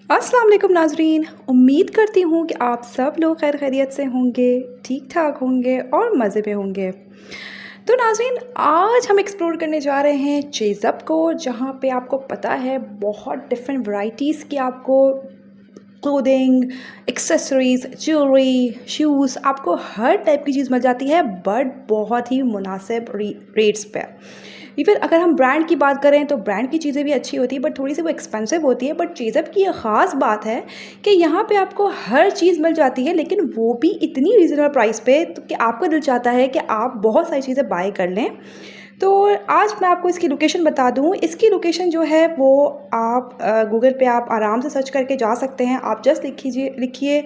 अस्सलाम वालेकुम नाज़रीन। उम्मीद करती हूँ कि आप सब लोग खैर खैरियत से होंगे, ठीक ठाक होंगे और मज़े में होंगे। तो नाज़रीन, आज हम एक्सप्लोर करने जा रहे हैं चेज़अप को, जहाँ पे आपको पता है बहुत डिफरेंट वैराइटीज़ की आपको क्लोथिंग, एक्सेसरीज़, ज्वेलरी, शूज़, आपको हर टाइप की चीज़ मिल जाती है बट बहुत ही मुनासिब रेट्स पे। इवन अगर हम ब्रांड की बात करें तो ब्रांड की चीज़ें भी अच्छी होती है बट थोड़ी सी वो एक्सपेंसिव होती है। बट चीज़अप की ये ख़ास बात है कि यहाँ पे आपको हर चीज़ मिल जाती है, लेकिन वो भी इतनी रीज़नेबल प्राइस पे तो कि आपका दिल चाहता है कि आप बहुत सारी चीज़ें बाय कर लें। तो आज मैं आपको इसकी लोकेशन बता दूँ। इसकी लोकेशन जो है वो आप गूगल पे आप आराम से सर्च करके जा सकते हैं। आप जस्ट लिखिए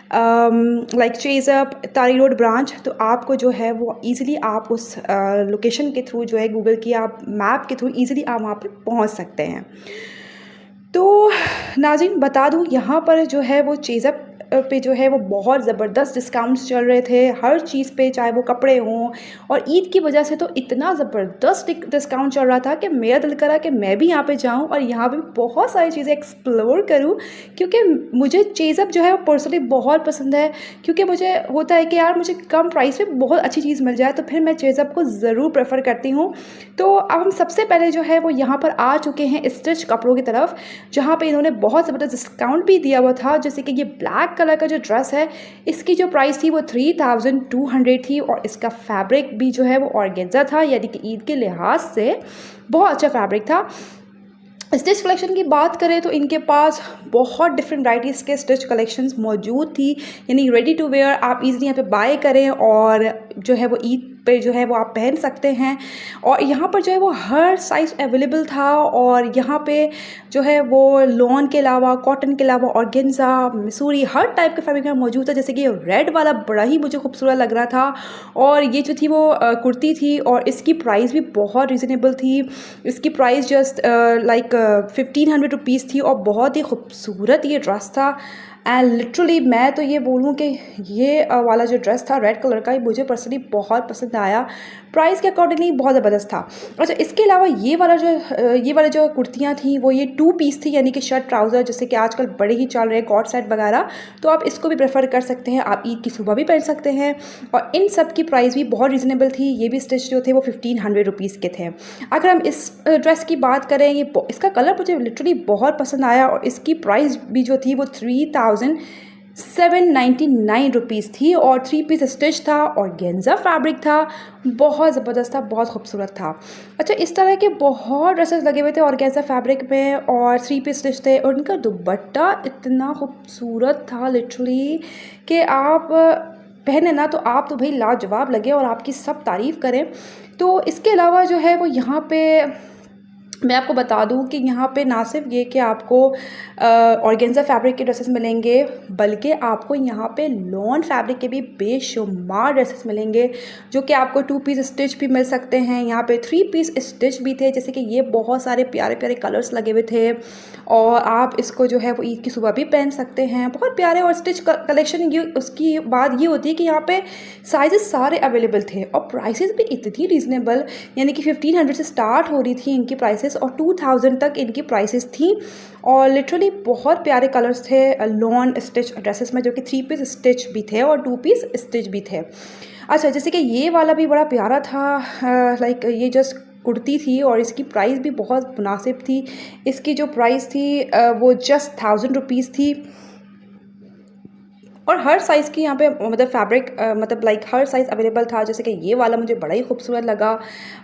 लाइक चेज़अप तारी रोड ब्रांच, तो आपको जो है वो ईज़िली आप उस लोकेशन के थ्रू जो है गूगल की आप मैप के थ्रू ईज़िली आप वहाँ पे पहुँच सकते हैं। तो नाज़रीन बता दूँ, यहाँ पर जो है वो चेज़अप पे जो है वो बहुत ज़बरदस्त डिस्काउंट्स चल रहे थे हर चीज़ पे, चाहे वो कपड़े हों। और ईद की वजह से तो इतना ज़बरदस्त डिस्काउंट चल रहा था कि मेरा दिल करा कि मैं भी यहाँ पे जाऊँ और यहाँ पे बहुत सारी चीज़ें एक्सप्लोर करूँ, क्योंकि मुझे चेज़अप जो है वो पर्सनली बहुत पसंद है। क्योंकि मुझे होता है कि यार मुझे कम प्राइस में बहुत अच्छी चीज़ मिल जाए तो फिर मैं चेज़अप को ज़रूर प्रेफर करती हूँ। तो अब हम सबसे पहले जो है वो यहाँ पर आ चुके हैं स्टिच कपड़ों की तरफ, जहाँ पे इन्होंने बहुत ज़बरदस्त डिस्काउंट भी दिया हुआ था। जैसे कि ये ब्लैक कलर का जो ड्रेस है, इसकी जो प्राइस थी वो 3200 थी और इसका फैब्रिक भी जो है वो ऑर्गेन्जा था, यानी कि ईद के लिहाज से बहुत अच्छा फैब्रिक था। स्टिच कलेक्शन की बात करें तो इनके पास बहुत डिफरेंट वैराइटीज़ के स्टिच कलेक्शंस मौजूद थी, यानी रेडी टू वेयर आप इजीली यहाँ पे बाय करें और जो है वो ईद पे जो है वो आप पहन सकते हैं। और यहाँ पर जो है वो हर साइज़ अवेलेबल था। और यहाँ पे जो है वो लॉन के अलावा, कॉटन के अलावा ऑर्गेन्जा, मसूरी, हर टाइप के फैब्रिक यहाँ मौजूद था। जैसे कि ये रेड वाला बड़ा ही मुझे खूबसूरत लग रहा था। और ये जो थी वो कुर्ती थी और इसकी प्राइस भी बहुत रिजनेबल थी। इसकी प्राइस जस्ट लाइक 1500 थी और बहुत ही खूबसूरत ये ड्रेस था। एंड लिटरली मैं तो ये बोलूँ कि ये वाला जो ड्रेस था रेड कलर का, ये मुझे पर्सनली बहुत पसंद आया। प्राइस के अकॉर्डिंगली बहुत ज़बरदस्त था। अच्छा, इसके अलावा ये वाला जो कुर्तियाँ थी वो ये 2 पीस थी, यानी कि शर्ट ट्राउज़र, जैसे कि आजकल बड़े ही चल रहे हैं कॉट सेट वगैरह। तो आप इसको भी प्रेफर कर सकते हैं, आप ईद की सुबह भी पहन सकते हैं। और इन सब की प्राइस भी बहुत रीज़नेबल थी। ये भी स्टिच जो थे वो 1500 के थे। अगर हम इस ड्रेस की बात करें, इसका कलर मुझे लिटरली बहुत पसंद आया और इसकी प्राइस भी जो थी वो 3799 थी और 3 पीस स्टिच था और गेंजा फैब्रिक था। बहुत ज़बरदस्त था, बहुत खूबसूरत था। अच्छा, इस तरह के बहुत ड्रेसेस लगे हुए थे और गेंजा फैब्रिक में और 3 पीस स्टिच थे और उनका दुपट्टा इतना खूबसूरत था लिटरली कि आप पहने ना तो आप तो भाई लाजवाब लगे और आपकी सब तारीफ़ करें। तो इसके अलावा जो है वो यहाँ पे मैं आपको बता दूं कि यहाँ पे ना सिर्फ ये कि आपको ऑर्गेन्जा फैब्रिक के ड्रेसेस मिलेंगे, बल्कि आपको यहाँ पे लॉन फैब्रिक के भी बेशुमार ड्रेसेस मिलेंगे, जो कि आपको 2 पीस स्टिच भी मिल सकते हैं। यहाँ पे 3 पीस स्टिच भी थे, जैसे कि ये बहुत सारे प्यारे प्यारे कलर्स लगे हुए थे और आप इसको जो है वो ईद की सुबह भी पहन सकते हैं। बहुत प्यारे और स्टिच कलेक्शन। ये उसकी बात ये होती है कि यहाँ पे साइजेस सारे अवेलेबल थे और प्राइसेस भी इतनी रीज़नेबल, यानी कि 1500 से स्टार्ट हो रही थी इनकी प्राइसेस और 2000 तक इनकी प्राइसेस थी। और लिटरली बहुत प्यारे कलर्स थे लॉन स्टिच ड्रेसेस में, जो कि 3 पीस स्टिच भी थे और 2 पीस स्टिच भी थे। अच्छा, जैसे कि ये वाला भी बड़ा प्यारा था, लाइक ये जस्ट कुर्ती थी और इसकी प्राइस भी बहुत मुनासिब थी। इसकी जो प्राइस थी वो जस्ट 1000 थी और हर साइज़ की यहाँ पे मतलब फैब्रिक मतलब लाइक हर साइज़ अवेलेबल था। जैसे कि ये वाला मुझे बड़ा ही खूबसूरत लगा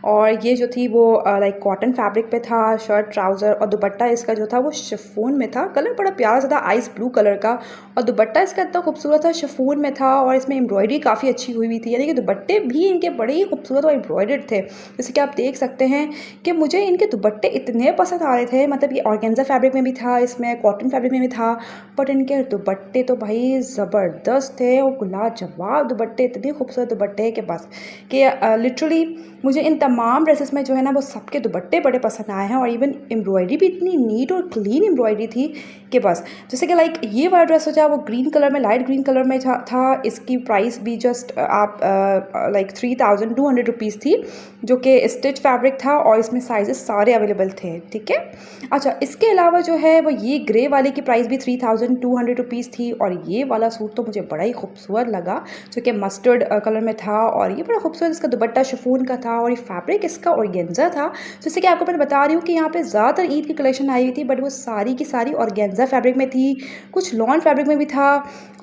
और ये जो थी वो लाइक कॉटन फैब्रिक पे था, शर्ट ट्राउज़र और दुपट्टा इसका जो था वो शिफॉन में था। कलर बड़ा प्यारा सा था, आइस ब्लू कलर का, और दुपट्टा इसका इतना खूबसूरत था, शिफॉन में था और इसमें एम्ब्रॉयडरी काफ़ी अच्छी हुई थी, यानी कि दुपट्टे भी इनके बड़े ही खूबसूरत और एम्ब्रॉयडर्ड थे। जैसे कि आप देख सकते हैं कि मुझे इनके दुपट्टे इतने पसंद आ रहे थे। मतलब ये ऑर्गेन्जा फैब्रिक में भी था, इसमें कॉटन फैब्रिक में भी था, बट इनके दुपट्टे तो भाई ज़बरदस्त थे और लाजवाब दुपट्टे, इतने खूबसूरत दुपट्टे कि बस कि लिटरली मुझे इन तमाम ड्रेसेस में जो है ना वो सबके दुपट्टे बड़े पसंद आए हैं और इवन एम्ब्रॉयडरी भी इतनी नीट और क्लीन एम्ब्रॉयडरी थी कि बस जैसे कि लाइक ये वाला ड्रेस हो जाए वो ग्रीन कलर में, लाइट ग्रीन कलर में था। इसकी प्राइस भी जस्ट आप लाइक 3200 रुपीज़ थी, जो कि स्टिच फैब्रिक था और इसमें साइजेस सारे अवेलेबल थे। ठीक है, अच्छा इसके अलावा जो है वो ये ग्रे वाले की प्राइस भी 3200 रुपीज़ थी और ये वाला सूट तो मुझे बड़ा ही खूबसूरत लगा, जो कि मस्टर्ड कलर में था और ये बड़ा खूबसूरत इसका दुपट्टा शिफॉन का था और ये फैब्रिक इसका ऑर्गेन्जा था। जैसे कि आपको मैं बता रही हूँ कि यहाँ पे ज़्यादातर ईद की कलेक्शन आई हुई थी, बट वो सारी की सारी ऑर्गेन्जा फैब्रिक में थी, कुछ लॉन फैब्रिक में भी था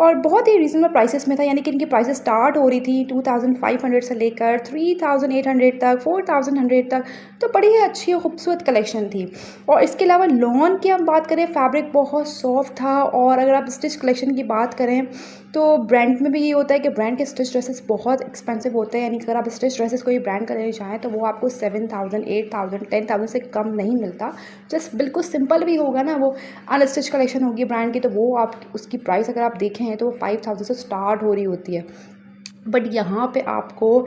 और बहुत ही रीजनेबल प्राइसेस में था। यानी कि इनकी प्राइसेस स्टार्ट हो रही थी 2500 से लेकर 3800 तक, 4100 तक। तो बड़ी ही अच्छी और खूबसूरत कलेक्शन थी। और इसके अलावा लॉन की हम बात करें, फैब्रिक बहुत सॉफ्ट था। और अगर आप स्टिच कलेक्शन की बात करें तो ब्रांड में भी ये होता है कि ब्रांड के स्टिच ड्रेसेस बहुत एक्सपेंसिव होते हैं। यानी अगर आप स्टिच ड्रेसेस कोई ब्रांड का लेना चाहें तो वो आपको 7000, 8000, 10000 से कम नहीं मिलता। जस्ट बिल्कुल सिंपल भी होगा ना, वो अनस्टिच कलेक्शन होगी ब्रांड की, तो वो आप उसकी प्राइस अगर आप देखें तो वो 5000 से स्टार्ट हो रही होती है। बट यहाँ पे आपको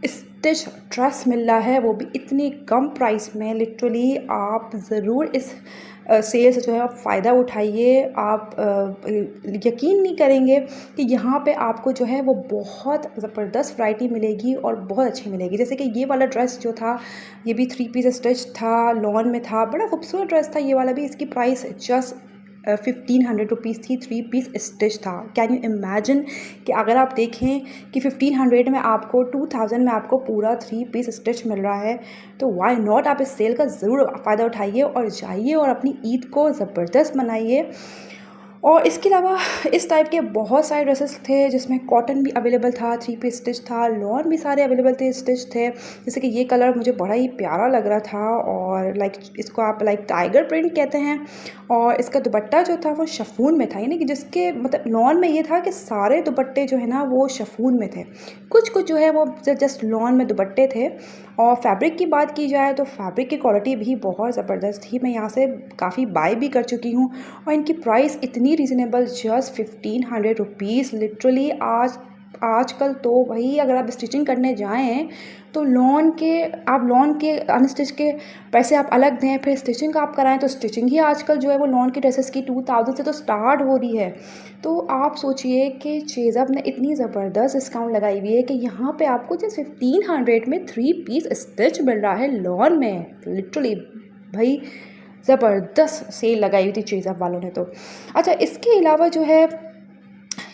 स्टिच ड्रेस मिल रहा है, वो भी इतनी कम प्राइस में। लिटरली आप ज़रूर इस सेल से जो है आप फ़ायदा उठाइए। आप यकीन नहीं करेंगे कि यहाँ पे आपको जो है वो बहुत ज़बरदस्त वैरायटी मिलेगी और बहुत अच्छी मिलेगी। जैसे कि ये वाला ड्रेस जो था, ये भी 3 पीस स्टिच था, लॉन में था, बड़ा खूबसूरत ड्रेस था ये वाला भी। इसकी प्राइस जस्ट 1500 रुपीज़ थी, 3 पीस स्टिच था। कैन यू इमेजिन कि अगर आप देखें कि 1500 में आपको 2000 में आपको पूरा 3 पीस स्टिच मिल रहा है, तो व्हाई नॉट। आप इस सेल का ज़रूर फ़ायदा उठाइए और जाइए और अपनी ईद को ज़बरदस्त मनाइए। और इसके अलावा इस टाइप के बहुत सारे ड्रेसेस थे जिसमें कॉटन भी अवेलेबल था, 3 पीस स्टिच था, लॉन भी सारे अवेलेबल थे, स्टिच थे। जैसे कि ये कलर मुझे बड़ा ही प्यारा लग रहा था और लाइक इसको आप लाइक टाइगर प्रिंट कहते हैं। और इसका दुपट्टा जो था वो शिफॉन में था, यानी कि जिसके मतलब लॉन में ये था कि सारे दुपट्टे जो है ना वो शिफॉन में थे, कुछ कुछ जो है वो जस्ट लॉन में दुपट्टे थे। और फैब्रिक की बात की जाए तो फैब्रिक की क्वालिटी भी बहुत ज़बरदस्त थी। मैं यहाँ से काफ़ी बाय भी कर चुकी हूँ और इनकी प्राइस इतनी रीज़नेबल, जस्ट 1500 रुपीज़। लिटरली आजकल तो भाई अगर आप स्टिचिंग करने जाएँ तो लॉन के अनस्टिच के पैसे आप अलग दें, फिर स्टिचिंग आप कराएं तो स्टिचिंग ही आजकल जो है वो लॉन की ड्रेसेस की 2000 से तो स्टार्ट हो रही है। तो आप सोचिए कि चेज़अप ने इतनी ज़बरदस्त डिस्काउंट लगाई हुई है कि यहाँ पे आपको जस्ट 1500 में 3 पीस स्टिच मिल रहा है लॉन में। लिटरली भाई ज़बरदस्त सेल लगाई हुई थी चेज़अप वालों ने तो। अच्छा इसके अलावा जो है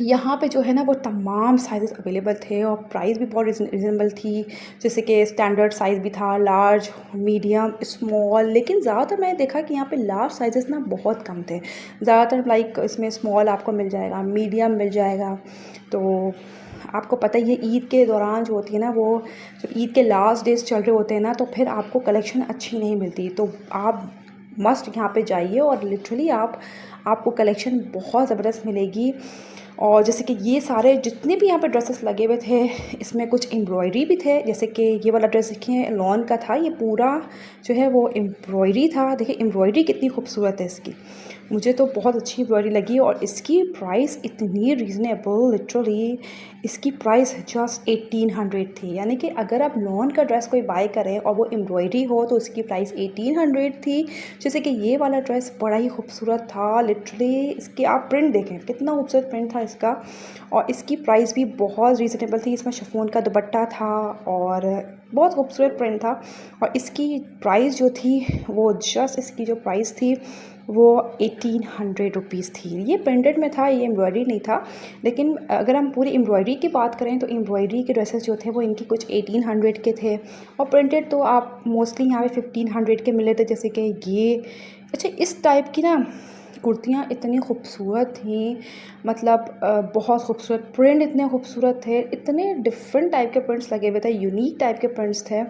यहाँ पे जो है ना वो तमाम साइज़ अवेलेबल थे और प्राइस भी बहुत रीज़नेबल थी। जैसे कि स्टैंडर्ड साइज़ भी था, लार्ज, मीडियम, स्मॉल। लेकिन ज़्यादातर मैंने देखा कि यहाँ पे लार्ज साइज़ेस ना बहुत कम थे। ज़्यादातर लाइक इसमें स्मॉल आपको मिल जाएगा, मीडियम मिल जाएगा। तो आपको पता ही है ईद के दौरान जो होती है ना, वो जब ईद के लास्ट डेज चल रहे होते हैं ना, तो फिर आपको कलेक्शन अच्छी नहीं मिलती। तो आप मस्ट यहाँ पे जाइए और लिटरली आपको कलेक्शन बहुत ज़बरदस्त मिलेगी। और जैसे कि ये सारे जितने भी यहाँ पे ड्रेसेस लगे हुए थे, इसमें कुछ एम्ब्रॉयडरी भी थे। जैसे कि ये वाला ड्रेस देखिए लॉन का था, ये पूरा जो है वो एम्ब्रॉयडरी था। देखिए एम्ब्रॉयडरी कितनी खूबसूरत है इसकी, मुझे तो बहुत अच्छी एम्ब्रॉयडरी लगी। और इसकी प्राइस इतनी रीज़नेबल, लिटरली इसकी प्राइस जस्ट 1800 थी। यानी कि अगर आप लॉन का ड्रेस कोई बाय करें और वो एम्ब्रॉयडरी हो तो उसकी प्राइस 1800 थी। जैसे कि ये वाला ड्रेस बड़ा ही खूबसूरत था। लिटरली इसके आप प्रिंट देखें कितना खूबसूरत प्रिंट था इसका, और इसकी प्राइस भी बहुत रीज़नेबल थी। इसमें शिफॉन का दुपट्टा था और बहुत खूबसूरत प्रिंट था। और इसकी प्राइस जो थी वो जस्ट इसकी जो प्राइस थी वो 1800 रुपीज़ थी। ये प्रिंटेड में था, ये एम्ब्रॉयडरी नहीं था। लेकिन अगर हम पूरी एम्ब्रॉयडरी की बात करें तो एम्ब्रॉयडरी के ड्रेसेस जो थे वो इनकी कुछ 1800 के थे और प्रिंटेड तो आप मोस्टली यहाँ पे 1500 के मिले थे। जैसे कि ये अच्छा इस टाइप की ना कुर्तियाँ इतनी खूबसूरत थी, मतलब बहुत खूबसूरत प्रिंट, इतने खूबसूरत थे, इतने डिफरेंट टाइप के प्रिंट्स लगे हुए थे, यूनिक टाइप के प्रिंट्स थे।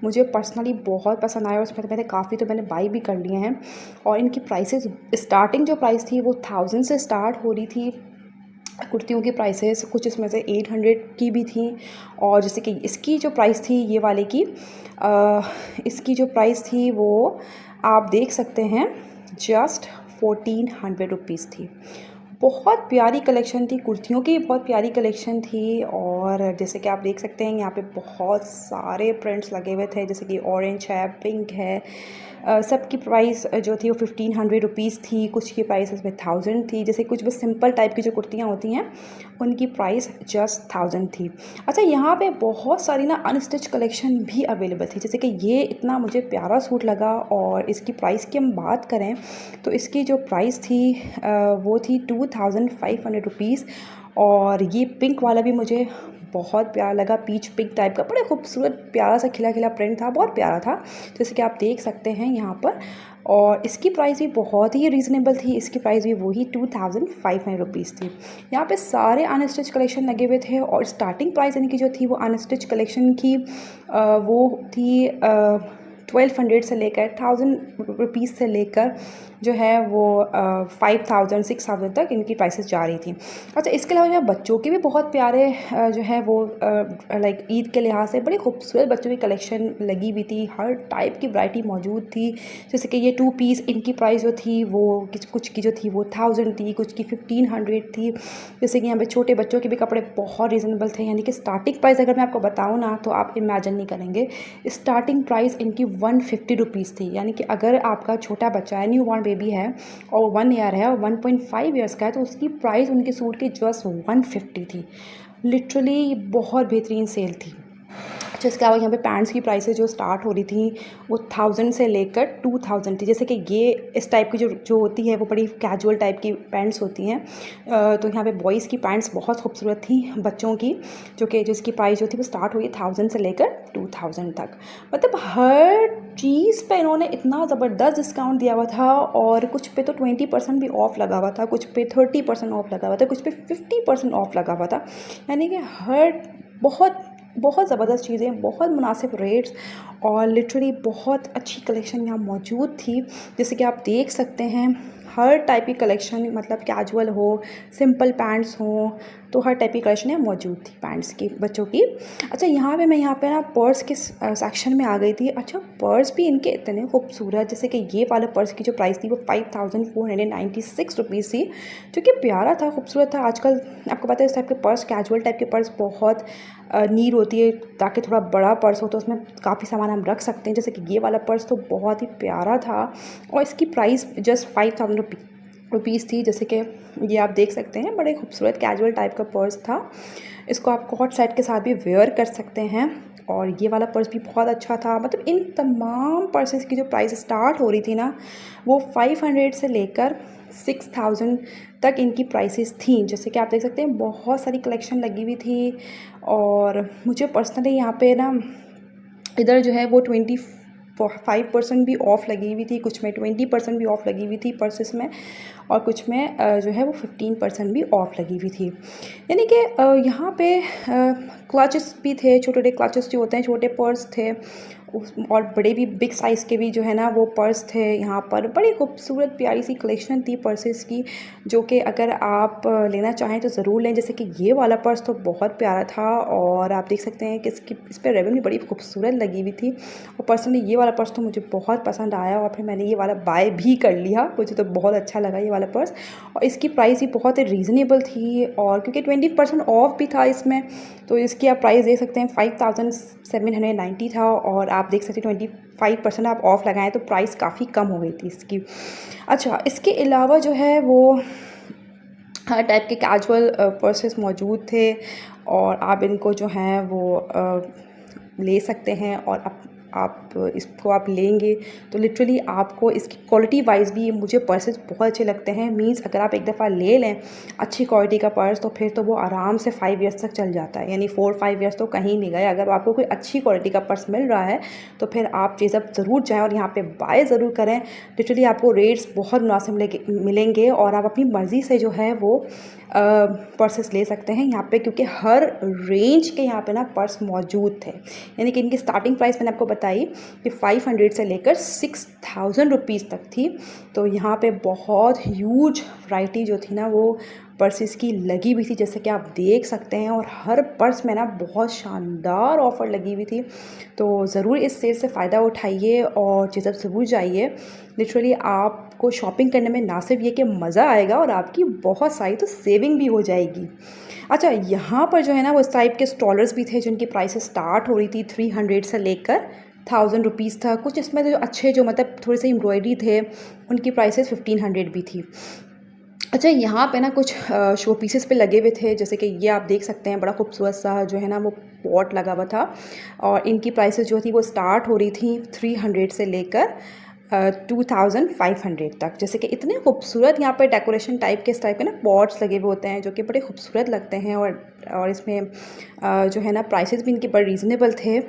मुझे पर्सनली बहुत पसंद आया और उसमें मैंने काफ़ी तो मैंने बाई भी कर लिए हैं। और इनकी प्राइसेस स्टार्टिंग जो प्राइस थी वो 1000 से स्टार्ट हो रही थी कुर्तियों की प्राइसेस। कुछ इसमें से 800 की भी थी। और जैसे कि इसकी जो प्राइस थी ये वाले की इसकी जो प्राइस थी वो आप देख सकते हैं जस्ट 1400 रुपीज़ थी। बहुत प्यारी कलेक्शन थी, कुर्तियों की बहुत प्यारी कलेक्शन थी। और जैसे कि आप देख सकते हैं यहाँ पे बहुत सारे प्रिंट्स लगे हुए थे, जैसे कि ऑरेंज है, पिंक है। सबकी प्राइस जो थी वो 1500 रुपीज़ थी, कुछ की प्राइस इसमें 1000 थी। जैसे कुछ बस सिंपल टाइप की जो कुर्तियाँ होती हैं उनकी प्राइस जस्ट 1000 थी। अच्छा, यहाँ पे बहुत सारी ना अनस्टिच कलेक्शन भी अवेलेबल थी। जैसे कि ये इतना मुझे प्यारा सूट लगा, और इसकी प्राइस की हम बात करें तो इसकी जो प्राइस थी वो थी 2500 रुपीज़। और ये पिंक वाला भी मुझे बहुत प्यारा लगा, पीच पिंक टाइप का, बड़ा खूबसूरत प्यारा सा खिला खिला प्रिंट था, बहुत प्यारा था, जैसे कि आप देख सकते हैं यहाँ पर। और इसकी प्राइस भी बहुत ही रीज़नेबल थी, इसकी प्राइस भी वही 2500 रुपीज़ थी। यहाँ पे सारे अनस्टिच कलेक्शन लगे हुए थे, और स्टार्टिंग प्राइस इनकी जो थी वो अनस्टिच कलेक्शन की वो थी 1200 से लेकर 1000 रुपीज़ से लेकर जो है वो 5000 6000 तक इनकी प्राइसेस जा रही थी। अच्छा, इसके अलावा यहाँ बच्चों के भी बहुत प्यारे जो है वो लाइक ईद के लिहाज से बड़ी खूबसूरत बच्चों की कलेक्शन लगी हुई थी, हर टाइप की वैरायटी मौजूद थी। जैसे कि ये 2 पीस, इनकी प्राइस जो थी वो कुछ की जो थी वो 1000 थी, कुछ की 1500 थी। जैसे कि यहाँ पे छोटे बच्चों के भी कपड़े बहुत रीज़नेबल थे, यानी कि स्टार्टिंग प्राइस अगर मैं आपको बताऊँ ना तो आप इमेजिन नहीं करेंगे। स्टार्टिंग प्राइस इनकी 150 रुपीज़ थी, यानी कि अगर आपका छोटा बच्चा है, न्यू बॉर्न बेबी है और 1 ईयर है और 1.5 ईयर्स का है, तो उसकी प्राइस उनके सूट की जस्ट 150 थी। लिटरली बहुत बेहतरीन सेल थी। अच्छा, इसके अलावा यहाँ पे पैंट्स की प्राइसेस जो स्टार्ट हो रही थी वो 1000 से लेकर 2000 थी। जैसे कि ये इस टाइप की जो होती है वो बड़ी कैजुअल टाइप की पैंट्स होती हैं। तो यहाँ पे बॉयज़ की पैंट्स बहुत खूबसूरत थी, बच्चों की जिसकी प्राइस जो थी वो स्टार्ट हुई 1000 से लेकर 2000 तक। मतलब हर चीज़ पे इन्होंने इतना ज़बरदस्त डिस्काउंट दिया हुआ था, और कुछ पे तो 20% भी ऑफ़ लगा हुआ था, कुछ पे 30% ऑफ़ लगा हुआ था, कुछ पे 50% ऑफ़ लगा हुआ था। यानी कि हर बहुत ज़बरदस्त चीज़ें, बहुत मुनासिब रेट्स, और लिटरली बहुत अच्छी कलेक्शन यहाँ मौजूद थी। जैसे कि आप देख सकते हैं हर टाइप की कलेक्शन, मतलब कैजुअल हो, सिंपल पैंट्स हो, तो हर टाइप की कलेक्शन यहाँ मौजूद थी पैंट्स की, बच्चों की। अच्छा, मैं यहाँ पे ना पर्स के सेक्शन में आ गई थी। अच्छा, पर्स भी इनके इतने खूबसूरत, जैसे कि ये वाला पर्स की जो प्राइस थी वो 5496 रुपीज़ थी, जो कि प्यारा था, खूबसूरत था। आजकल आपको पता है इस टाइप के पर्स, कैजुअल टाइप के पर्स बहुत नीड होती है, ताकि थोड़ा बड़ा पर्स हो तो उसमें काफ़ी सामान हम रख सकते हैं। जैसे कि ये वाला पर्स तो बहुत ही प्यारा था, और इसकी प्राइस जस्ट 5000 रुपीज़ थी। जैसे कि ये आप देख सकते हैं, बड़े खूबसूरत कैजुअल टाइप का पर्स था। इसको आप कॉट सेट के साथ भी वेयर कर सकते हैं, और ये वाला पर्स भी बहुत अच्छा था। मतलब इन तमाम पर्सेस की जो प्राइस स्टार्ट हो रही थी ना, वो 500 से लेकर 6000 तक इनकी प्राइसेस थी। जैसे कि आप देख सकते हैं बहुत सारी कलेक्शन लगी हुई थी, और मुझे पर्सनली यहाँ पे ना इधर जो है वो 5% भी ऑफ़ लगी हुई थी, कुछ में 20% भी ऑफ़ लगी हुई थी पर्सेस में, और कुछ में जो है वो 15% भी ऑफ़ लगी हुई थी। यानी कि यहाँ पे क्लचेस भी थे, छोटे-छोटे क्लचेस जो होते हैं, छोटे पर्स थे, और बड़े भी बिग साइज़ के भी जो है ना वो पर्स थे। यहाँ पर बड़ी खूबसूरत प्यारी सी कलेक्शन थी पर्सेस की, जो कि अगर आप लेना चाहें तो ज़रूर लें। जैसे कि ये वाला पर्स तो बहुत प्यारा था, और आप देख सकते हैं कि इस पर रेबन भी बड़ी खूबसूरत लगी हुई थी, और पर्सनली ये वाला पर्स तो मुझे बहुत पसंद आया, और फिर मैंने ये वाला बाय भी कर लिया। मुझे तो बहुत अच्छा लगा ये वाला पर्स, और इसकी प्राइस भी बहुत रीज़नेबल थी, और क्योंकि 20% ऑफ भी था इसमें, तो इसकी आप प्राइस देख सकते हैं 5790 था, और आप देख सकते हैं 25% आप ऑफ़ लगाएं तो प्राइस काफ़ी कम हो गई थी इसकी। अच्छा, इसके अलावा जो है वो हर टाइप के कैजुअल पर्सेस मौजूद थे, और आप इनको जो हैं वो ले सकते हैं। और आप इसको आप लेंगे तो लिटरली आपको इसकी क्वालिटी वाइज भी मुझे पर्सेस बहुत अच्छे लगते हैं। मींस अगर आप एक दफ़ा ले लें अच्छी क्वालिटी का पर्स, तो फिर तो वो आराम से 5 ईयर्स तक चल जाता है, यानी 4-5 ईयर्स तो कहीं नहीं गए। अगर आपको कोई अच्छी क्वालिटी का पर्स मिल रहा है तो फिर आप चीज़अप ज़रूर जाएँ और यहाँ पे बाय ज़रूर करें। लिटरली आपको रेट्स बहुत मुनासिब मिलेंगे, और आप अपनी मर्ज़ी से जो है वो पर्सेस ले सकते हैं यहाँ पे, क्योंकि हर रेंज के यहाँ पे ना पर्स मौजूद थे। यानी कि इनकी स्टार्टिंग प्राइस मैंने आपको बताई कि 500 से लेकर 6000 रुपीज़ तक थी। तो यहाँ पे बहुत ह्यूज वैरायटी जो थी ना वो पर्सेस की लगी हुई थी, जैसे कि आप देख सकते हैं। और हर पर्स में ना बहुत शानदार ऑफ़र लगी हुई थी। तो ज़रूर इस सेल से फ़ायदा उठाइए और चीज़ ज़रूर जाइए। लिटरली आपको शॉपिंग करने में ना सिर्फ ये कि मज़ा आएगा और आपकी बहुत सारी तो सेविंग भी हो जाएगी। अच्छा, यहाँ पर जो है ना वो इस टाइप के स्टॉलर्स भी थे जिनकी प्राइसेस स्टार्ट हो रही थी 300 से लेकर 1000 रुपीज़ था। कुछ इसमें जो अच्छे जो मतलब थोड़े से एम्ब्रॉयडरी थे उनकी प्राइसेस 1500 भी थी। अच्छा, यहाँ पे ना कुछ शो पीसेस पे लगे हुए थे, जैसे कि ये आप देख सकते हैं बड़ा खूबसूरत सा जो है ना वो पॉट लगा हुआ था। और इनकी प्राइसेस जो थी वो स्टार्ट हो रही थी 300 से लेकर 2500 तक। जैसे कि इतने खूबसूरत यहाँ पे डेकोरेशन टाइप के इस टाइप के ना पॉट्स लगे हुए होते हैं जो कि बड़े खूबसूरत लगते हैं। और इसमें जो है ना प्राइसेस भी इनके बड़े रीज़नेबल थे।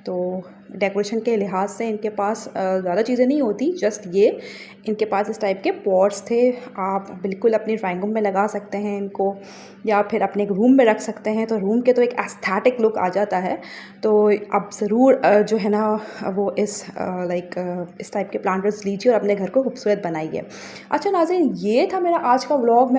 तो डेकोरेशन के लिहाज से इनके पास ज़्यादा चीज़ें नहीं होती, जस्ट ये इनके पास इस टाइप के पॉट्स थे। आप बिल्कुल अपनी ड्राइंग रूम में लगा सकते हैं इनको, या फिर अपने रूम में रख सकते हैं। तो रूम के तो एक एस्थेटिक लुक आ जाता है। तो आप ज़रूर जो है ना वो इस इस टाइप के प्लांटर्स लीजिए और अपने घर को खूबसूरत बनाइए। अच्छा नाज़रीन, ये था मेरा आज का व्लॉग।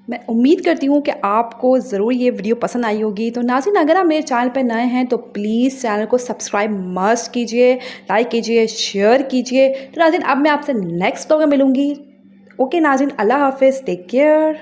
मैं उम्मीद करती हूँ कि आपको ज़रूर ये वीडियो पसंद आई होगी। तो नाज़रीन, अगर आप मेरे चैनल पर नए हैं तो प्लीज़ चैनल को सब्सक्राइब मस्ट कीजिए, लाइक कीजिए, शेयर कीजिए। तो नाज़रीन, अब मैं आपसे नेक्स्ट व्लॉग में मिलूँगी। ओके नाज़रीन, अल्लाह हाफ़िज़, टेक केयर।